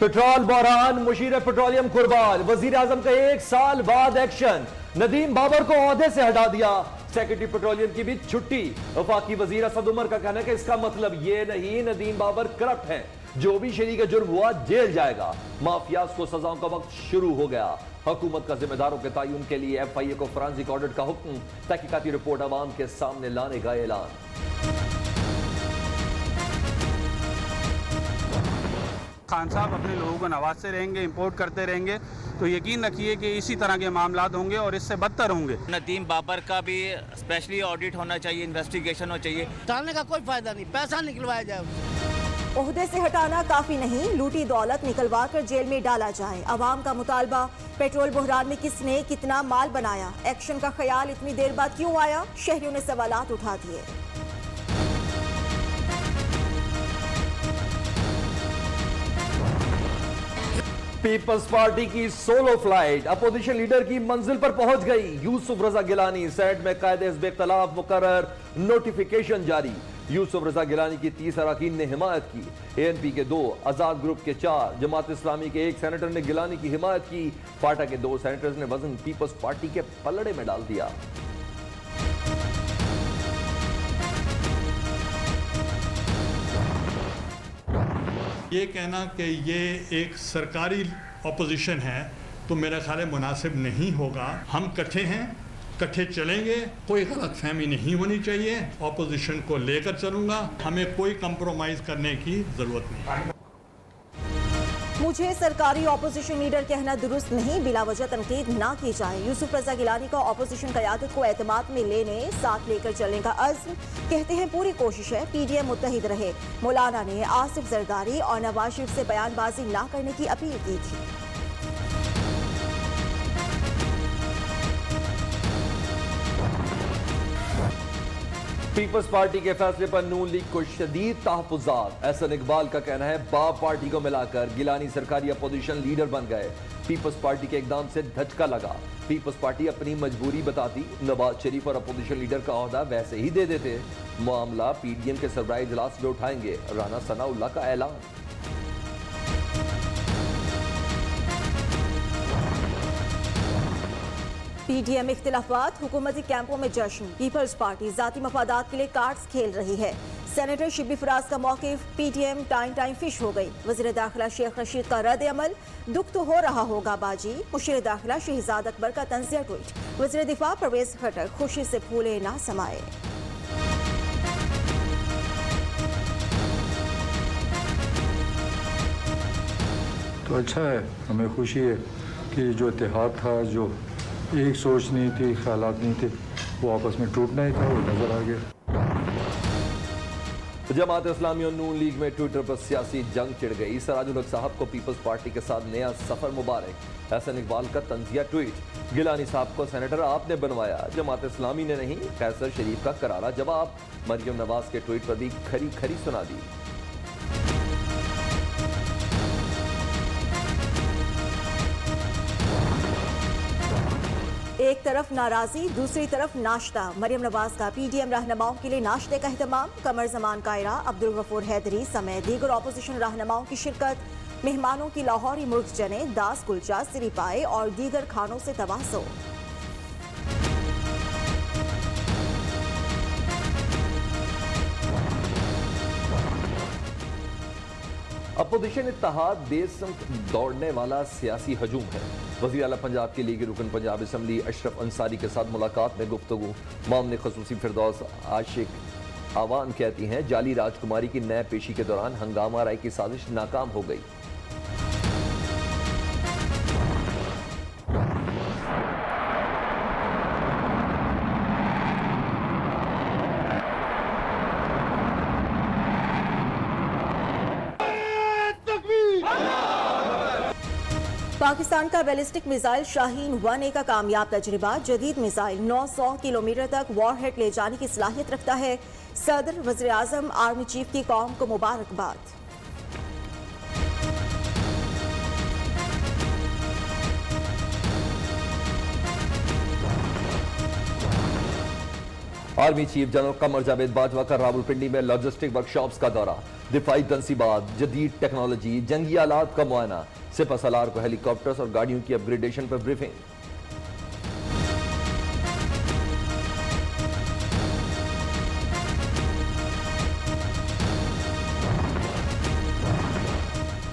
Petrol बहरान, Musheer petroleum कुर्बान, वजीर आजम का 1 साल बाद एक्शन, नदीम बाबर को ओहदे से हटा दिया, सेक्रेटरी पेट्रोलियम की भी छुट्टी। वफाकी वजीर असद उमर का कहना है कि इसका मतलब यह नहीं नदीम बाबर करप्ट है, जो भी शरीक जुर्म हुआ जेल जाएगा। माफियाज को सजाओं का वक्त शुरू हो गया। हुकूमत का जिम्मेदारों के तयन के लिए FIA को फोरेंसिक ऑडिट का हुक्म, तहकीकाती रिपोर्ट अवाम के सामने लाने का ऐलान। खान साहब अपने लोगों को नवाजते रहेंगे, इंपोर्ट करते रहेंगे तो यकीन रखिए कि इसी तरह के मामलात होंगे और इससे बदतर होंगे। नदीम बाबर का भी स्पेशली ऑडिट होना चाहिए, इन्वेस्टिगेशन होना चाहिए। टालने का कोई फायदा नहीं, पैसा निकलवाया जाए। ओहदे से हटाना काफी नहीं, लूटी दौलत निकलवा कर जेल में डाला जाए। अवाम का मुतालबा, पेट्रोल बहरान में किसने कितना माल बनाया, एक्शन का ख्याल इतनी देर बाद क्यों आया, शहरियों ने सवालात उठा दिए। पीपल्स पार्टी की सोलो फ्लाइट अपोजिशन लीडर की मंजिल पर पहुंच गई। यूसुफ रजा गिलानी सेनेट में कायदे हिज़्ब इख्तिलाफ मुकर्रर, नोटिफिकेशन जारी। यूसुफ रजा गिलानी की 30 अरकान ने हिमायत की, ANP के 2, आजाद ग्रुप के 4, जमात इस्लामी के 1 सेनेटर ने गिलानी की हिमायत की। फाटा के 2 सेनेटर्स ने वजन पीपल्स पार्टी के पलड़े में डाल दिया। ये कहना कि ये एक सरकारी अपोजिशन है तो मेरा ख्याल है मुनासिब नहीं होगा। हम इकट्ठे हैं, इकट्ठे चलेंगे, कोई गलतफहमी नहीं होनी चाहिए। अपोजिशन को लेकर चलूंगा, हमें कोई कंप्रोमाइज करने की जरूरत नहीं। मुझे सरकारी ऑपोजिशन लीडर कहना दुरुस्त नहीं, बिला वजह तनकीद ना की जाए। यूसुफ रजा गिलानी का ऑपोजिशन क़यादत को एतमाद में लेने, साथ लेकर चलने का अज़्म, कहते हैं पूरी कोशिश है PDM मुत्तहिद रहे। मौलाना ने आसिफ जरदारी और नवाज शरीफ से बयानबाजी ना करने की अपील की थी। पीपल्स पार्टी के फैसले पर नून लीग को शदीद तहफ़्फ़ुज़ात। एहसन इकबाल का कहना है बाप पार्टी को मिलाकर गिलानी सरकारी अपोजिशन लीडर बन गए। पीपल्स पार्टी के इकदाम से धचका लगा। पीपल्स पार्टी अपनी मजबूरी बताती, नवाज शरीफ और अपोजिशन लीडर का ओहदा वैसे ही दे देते। मामला PDM के सरबराह इजलास में उठाएंगे, राना सनाउल्लाह का ऐलान। PDM इख्तिलाफात, हुकूमती कैंपों में जश्न। पीपल्स पार्टी जाती मफादात के लिए कार्ड्स खेल रही है। सेनेटर शिबली फराज का मौक़िफ़, PDM टाइम फिश हो गई। वज़ीर दाखिला शेख रशीद का रद्द अमल, दुख तो हो रहा होगा बाजी। मुशीर दाखिला शहजाद अकबर का तंज़िया ट्वीट। वज़ीर दिफा परवेज़ खट्टर, खुशी से फूले ना समाए। तो अच्छा है, हमें खुशी है कि जो इत्तेहाद था, जो एक सोच नहीं थी, ख्यालात नहीं थे, वो आपस में टूटना ही था, वो नजर आ गया। जमात इस्लामी और नून लीग में ट्विटर पर सियासी जंग छिड़ गई। सराजुल हक साहब को पीपल्स पार्टी के साथ नया सफर मुबारक। एहसन इकबाल का तंजिया ट्वीट। गिलानी साहब को सेनेटर आपने बनवाया, जमात इस्लामी ने नहीं। कैसर शरीफ का करारा जवाब। मरियम नवाज के ट्वीट पर भी खरी खरी सुना दी। एक तरफ नाराजी, दूसरी तरफ नाश्ता। मरियम नवाज का PDM रहनुमाओं के लिए नाश्ते का एहतमाम। कमर जमान कायरा, अब्दुल गफूर हैदरी समेत दीगर ऑपोजिशन रहनुमाओं की शिरकत। मेहमानों की लाहौरी मुर्ग चने, दास कुलचा, सिरी पाए और दीगर खानों से तवाज़ो। अपोजिशन इत्तेहाद बेसमत दौड़ने वाला सियासी हजूम है। वज़ीर आला पंजाब की लीग रुकन पंजाब असम्बली अशरफ अंसारी के साथ मुलाकात में गुफ्तगू। मामले खसूसी फिरदौस आशिक आवान कहती हैं जाली राजकुमारी की नए पेशी के दौरान हंगामा राय की साजिश नाकाम हो गई। पाकिस्तान का बैलिस्टिक मिसाइल शाहीन 1A का कामयाब तजुर्बा। जदीद मिसाइल 900 किलोमीटर तक वॉरहेड ले जाने की सलाहियत रखता है। सदर, वज़ीर आज़म, आर्मी चीफ की कौम को मुबारकबाद। Army chief general Qamar Javed Bajwa का रावलपिंडी में लॉजिस्टिक वर्कशॉप्स का दौरा, दिफाई तनसीबात, जदीद टेक्नोलॉजी, जंगी आलात का मुआयना, सिपह सलार को हेलीकॉप्टर्स और गाड़ियों की अपग्रेडेशन पर ब्रीफिंग।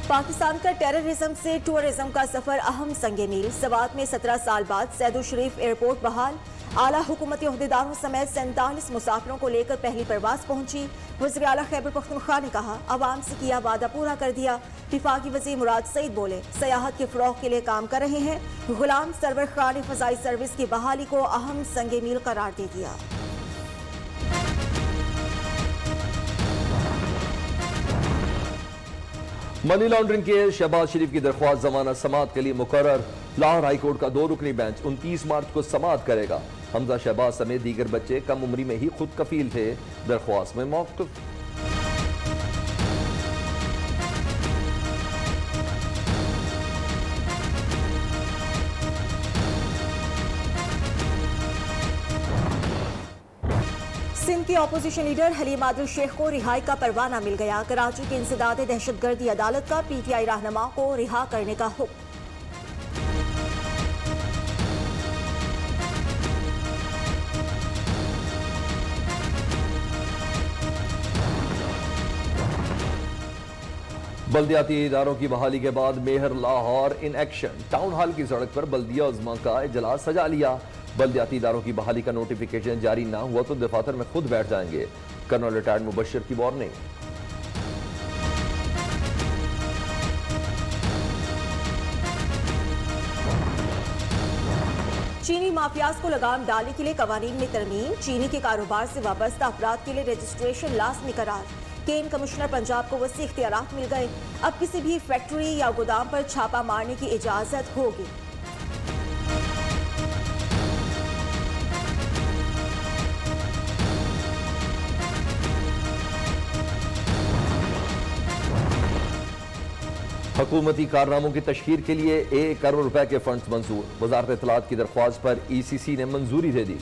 पाकिस्तान का टेररिज्म से टूरिज्म का सफर अहम संगे मील। सवात में 17 साल बाद सैदुल शरीफ एयरपोर्ट बहाल। आला हुकूमती ओहदेदारों समेत 47 मुसाफिरों को लेकर पहली परवाज पहुंची। वज़ीर आला खैबर पख्तूनख्वा ने कहा, अवाम से किया वादा पूरा कर दिया। विफाकी वज़ीर मुराद सईद बोले, सयाहत के फ़रोग़ के लिए काम कर रहे हैं। गुलाम सरवर खान ने फ़ज़ाई सर्विस की बहाली को अहम संगे मील करार दे दिया। मनी लॉन्ड्रिंग केस, शहबाज शरीफ की दरख्वास्त जमानत समाअत के लिए मुकर्रर। लाहौर हाईकोर्ट का 2 रुकनी बेंच 29 मार्च को समाअत करेगा। हमजा शहबाज समेत दीगर बच्चे कम उम्री में ही खुद कफील थे। दरख्वास्त में मौक़िफ़। सिंध के ऑपोजिशन लीडर हलीम आदिल शेख को रिहाई का परवाना मिल गया। कराची की इंसदाद दहशतगर्दी अदालत का पीटीआई रहनुमा को रिहा करने का हुक्म। बल्दियाती इदारों की बहाली के बाद Mehar Lahore in action. Town hall की सड़क पर बल्दिया उज़्मा का इजलास सजा लिया। बल्दियाती इदारों की बहाली का नोटिफिकेशन जारी ना हुआ तो दफातर में खुद बैठ जाएंगे। कर्नल रिटायर्ड मुबश्शिर की वार्निंग। चीनी माफियाज को लगाम डालने के लिए कवानीन में तरमीम। चीनी के कारोबार से वाबस्ता अफराद के लिए रजिस्ट्रेशन लाजमी करार। केन कमिश्नर पंजाब को वसी इख्तियारात मिल गए। अब किसी भी फैक्ट्री या गोदाम पर छापा मारने की इजाजत होगी। हुकूमती कारनामों की तशहीर के लिए 1 करोड़ रुपए के फंड्स मंजूर। वजारत इत्तलात की दरख्वास्त पर ECC ने मंजूरी दे दी।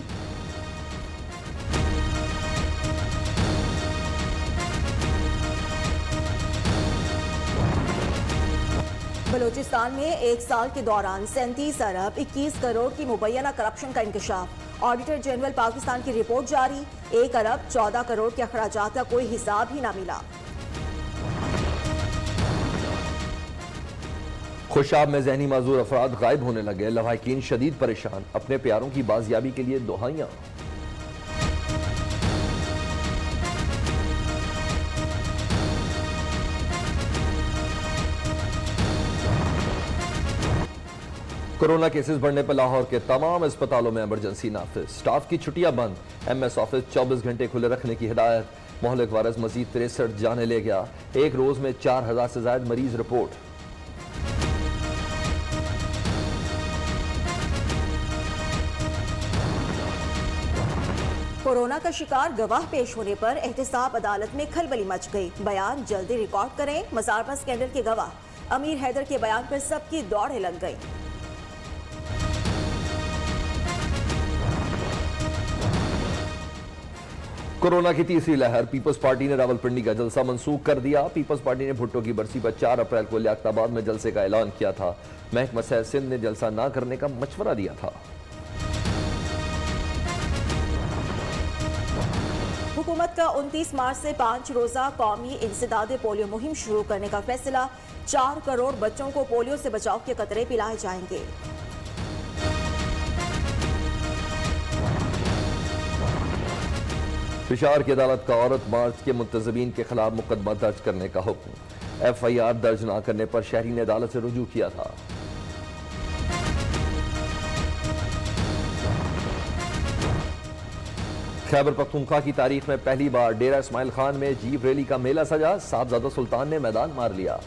बलूचिस्तान में 1 साल के दौरान 37 अरब 21 करोड़ की मुबैना करप्शन का इंकशाफ। ऑडिटर जनरल पाकिस्तान की रिपोर्ट जारी। 1 अरब 14 करोड़ के अखराजात का कोई हिसाब ही ना मिला। खुशाब में जहनी माजूर अफराद गायब होने लगे। लवाहिकीन शदीद परेशान। अपने प्यारों की बाजियाबी के लिए दुआएं। कोरोना केसेस बढ़ने पर लाहौर के तमाम अस्पतालों में इमरजेंसी नाफिज। स्टाफ की छुट्टियां बंद। MS ऑफिस 24 घंटे खुले रखने की हिदायत। मोहलिक वायरस मजीद 63 जाने ले गया। एक रोज में 4000 से ज्यादा मरीज रिपोर्ट। कोरोना का शिकार गवाह पेश होने पर एहतसाब अदालत में खलबली मच गई। बयान जल्दी रिकॉर्ड करें। मज़ारबा स्कैंडल के गवाह अमीर हैदर के बयान पर सबकी दौड़े लग गई। कोरोना की तीसरी लहर। पीपल्स पार्टी ने रावलपिंडी का जलसा मंसूख कर दिया। पीपल्स पार्टी ने भुट्टो की बरसी पर 4 अप्रैल को लियाकताबाद में जलसे का ऐलान किया था। महकमा सेहत सिंध ने जलसा ना करने का मशवरा दिया था। हुकूमत का 29 मार्च से 5 रोजा कौमी इंसदाद पोलियो मुहिम शुरू करने का फैसला। 4 करोड़ बच्चों को पोलियो से बचाव के कतरे पिलाए जाएंगे। पिशावर की अदालत का औरत मार्च के मुंतजमीन के खिलाफ मुकदमा दर्ज करने का हुक्म। FIR दर्ज न करने पर शहरी ने अदालत से रुजू किया था। खैबर पख्तूनख्वा की तारीख में पहली बार डेरा इस्माइल खान में जीप रैली का मेला सजा। साहबजादा सुल्तान ने मैदान मार लिया।